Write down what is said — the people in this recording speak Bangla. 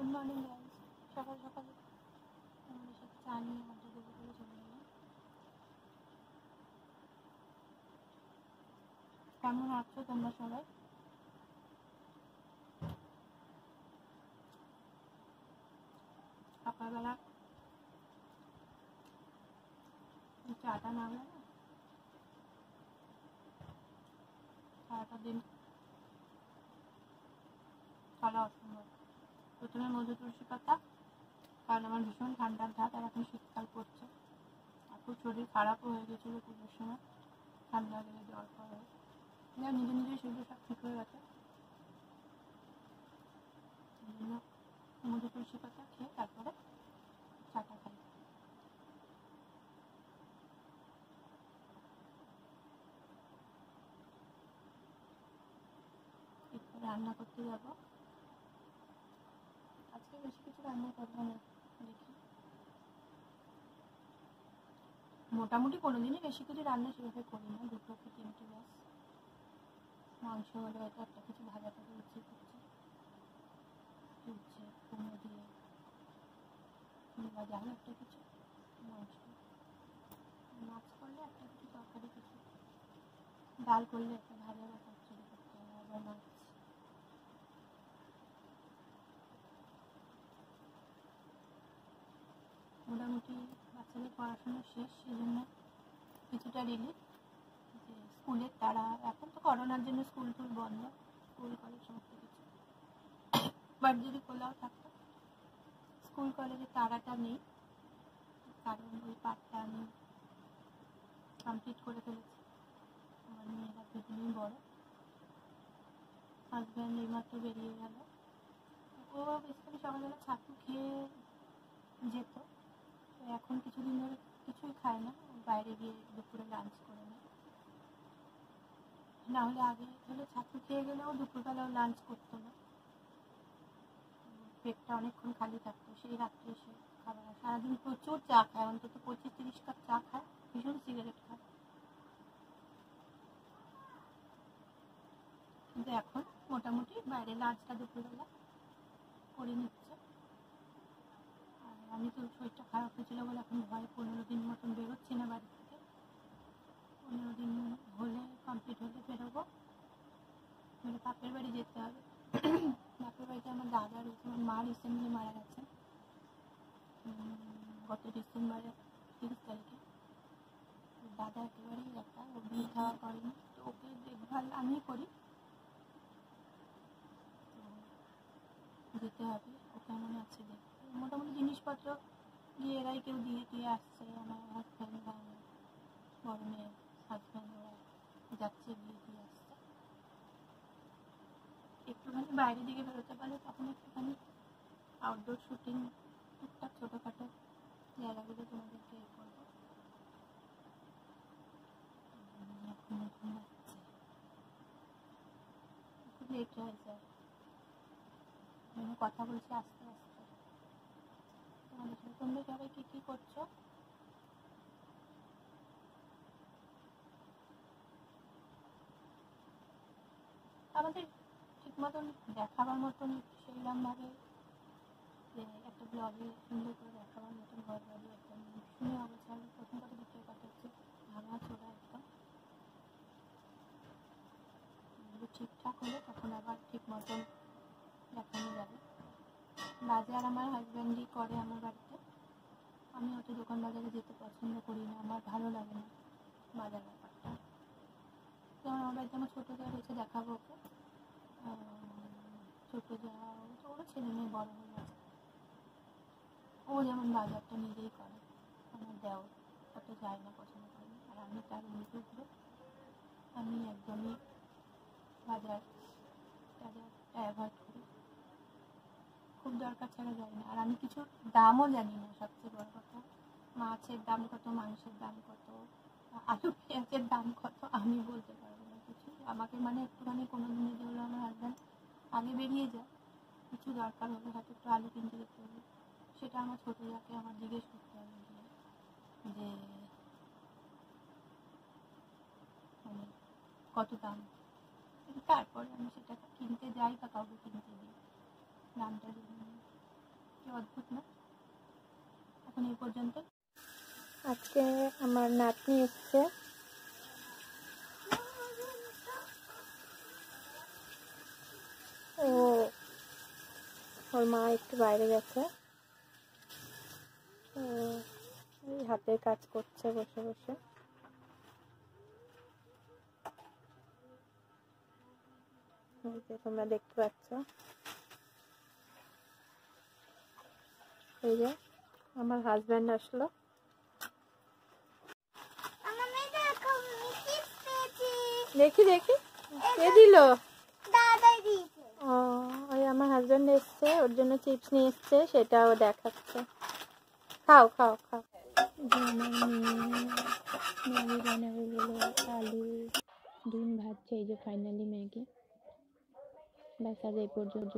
Good morning guys. সকাল সকাল আমাদের সাথে চা নিয়ে আড্ডা দেবো করে চলে গেলাম। কেমন আছো তোমরা সবাই? সকালবেলা চাটা না হলে না সারাটা দিন চলা অসম্ভব। প্রথমে মধু তুলসী পাতা, কারণ আমার ভীষণ ঠান্ডার ধাত, আর এখন শীতকাল পড়ছে, আর খুব শরীর খারাপও হয়ে গেছিলো পুজোর সময়, ঠান্ডা লেগে জ্বর খাওয়া নিজে নিজেই সেগুলো সব ঠিক হয়ে গেছে। এই জন্য মধু তুলসী পাতা খেয়ে তারপরে চাটা খাই। এরপরে রান্না করতে যাবো। আজকে বেশি কিছু রান্না করবো না, দেখি। মোটামুটি কোনোদিনই বেশি কিছু রান্না সেভাবে করি না, 2 কি 3টে ব্যাস। মাংস হলে হয়তো একটা কিছু ভাজা করে উচ্ছে কুমড়ো দিয়ে ভাজা হলে একটা কিছু, মাংস মাছ করলে একটা কিছু, তরকারি কিছু, ডাল করলে একটা ভাজা বা চচ্চড়ি করতে হবে, আবার মাছ। মোটামুটি বাচ্চাদের পড়াশোনা শেষ, সেই জন্য কিছুটা রিলিফ। যে স্কুলের তারা, এখন তো করোনার জন্য স্কুল টুল বন্ধ, স্কুল কলেজ সমস্ত কিছু, বাট যদি খোলাও থাকতো স্কুল কলেজের তারাটা নেই, কারণ ওই পাঠটা আমি কমপ্লিট করে ফেলেছি। আমার মেয়েরা দুদিনই বড়, হাজব্যান্ড এইমাত্র বেরিয়ে গেল। ও বেসিক্যালি সকালবেলা ছাতু খেয়ে যেত, তো এখন কিছুদিন ধরে কিছুই খায় না, বাইরে গিয়ে দুপুরে লাঞ্চ করে নেয়। নাহলে আগে হলে ছাতু খেয়ে গেলেও দুপুরবেলাও লাঞ্চ করতো না, পেটটা অনেকক্ষণ খালি থাকতো। সেই রাত্রে এসে খাবার, সারাদিন প্রচুর চা খায়, অন্তত 25-30 কাপ চা খায়, ভীষণ সিগারেট খায়। কিন্তু এখন মোটামুটি বাইরে লাঞ্চটা দুপুরবেলা করে নিচ্ছে। আর আমি তো শরীরটা খারাপ হয়েছিল বলে এখন ভয়ে 15 দিন মতন বেরোচ্ছি না বাড়ি থেকে। 15 দিন হলে, কমপ্লিট হলে বেরোবো, মানে বাপের বাড়ি যেতে হবে। বাপের বাড়িতে আমার দাদা রয়েছে, আমার মা রিসেন্টলি মারা গেছে গত ডিসেম্বরের 30 তারিখে। দাদা একেবারেই একা, ও বিয়ে খাওয়া করেনি, তো ওকে দেখভাল আমি করি, তো যেতে হবে। ও কেমন আছে দেখতে। মোটামুটি জিনিসপত্র গিয়ে এরাই কেউ দিয়ে দিয়ে আসছে, আমার হাজব্যান্ড বা আমার বড় মেয়ের হাজব্যান্ড, ওরা যাচ্ছে গিয়ে দিয়ে আসছে। একটুখানি বাইরের দিকে বেরোতে পারলে তখন একটুখানি আউটডোর শুটিং, টুকটাক ছোটোখাটো জায়গাগুলো তোমাদেরকে করবো। এখন ঘুমাচ্ছে, খুব লেট হয়ে যায়, আমি কথা বলছি আস্তে আস্তে তোমাদের সাথে। তোমরা সবাই কী করছো? আমাদের ঠিক মতন দেখাবার মতন সেইরকমভাবে যে একটা ব্লগে সুন্দর করে দেখাবার মতন ঘর বাড়ি একদম শুনে অবস্থায় প্রথম কথা, দ্বিতীয় কথা হচ্ছে ভাঙা চোরা একদম। ঠিকঠাক হলে তখন আবার ঠিক মতন দেখানো যাবে। বাজার আমার হাজব্যান্ডই করে আমার বাড়িতে, আমি অত দোকান বাজারে যেতে পছন্দ করি না, আমার ভালো লাগে না বাজার ব্যাপারটা। যেমন আমার বাড়িতে আমার ছোটো যা রয়েছে, দেখাবো ওকে, ছোটো যা, ওরও ছেলে মেয়ে বড় হয়ে গেছে, ও যেমন বাজারটা নিজেই করে। আমার দেওর অত যায় না, পছন্দ করে না, আর আমি তার উল্টো ঘুরে, আমি একদমই বাজার টাজারটা অ্যাভয়েড করি, খুব দরকার ছাড়া যাই না। আর আমি কিছু দামও জানি না, সবচেয়ে বড় কথা, মাছের দাম কত, মাংসের দাম কত, আলু পেঁয়াজের দাম কত, আমি বলতে পারবো না কিছু। আমাকে মানে একটুখানি কোনো দিনে যে হলো আমার হাজব্যান্ড আগে বেরিয়ে যায়, কিছু দরকার হলে হয়তো একটু আলু কিনতে যেতে হবে, সেটা আমার ছোটো যাকে আমার জিজ্ঞেস করতে হবে গিয়ে যে মানে কত দাম, তারপরে আমি সেটা কিনতে যাই বা কাউকে কিনতে দিই, দামটা জেনে নিই। কি অদ্ভুত না? এখন এই পর্যন্ত। আজকে আমার নাতনি এসছে, ওর মা একটু বাইরে গেছে, এই হাতের কাজ করছে বসে বসে। এই যে তোমরা দেখতে পাচ্ছ, এই যে আমার হাজব্যান্ড আসলো। দেখি দেখি কে দিল? ও, ওই আমার হাজব্যান্ড এসছে, ওর জন্য চিপস নিয়ে এসছে, সেটাও দেখাচ্ছে। খাও খাও খাও। ম্যাগি বানাবে বলে আলু ডিম ভাজছে, এই যে ফাইনালি ম্যাগি। ব্যাস আজ এই পর্যন্ত।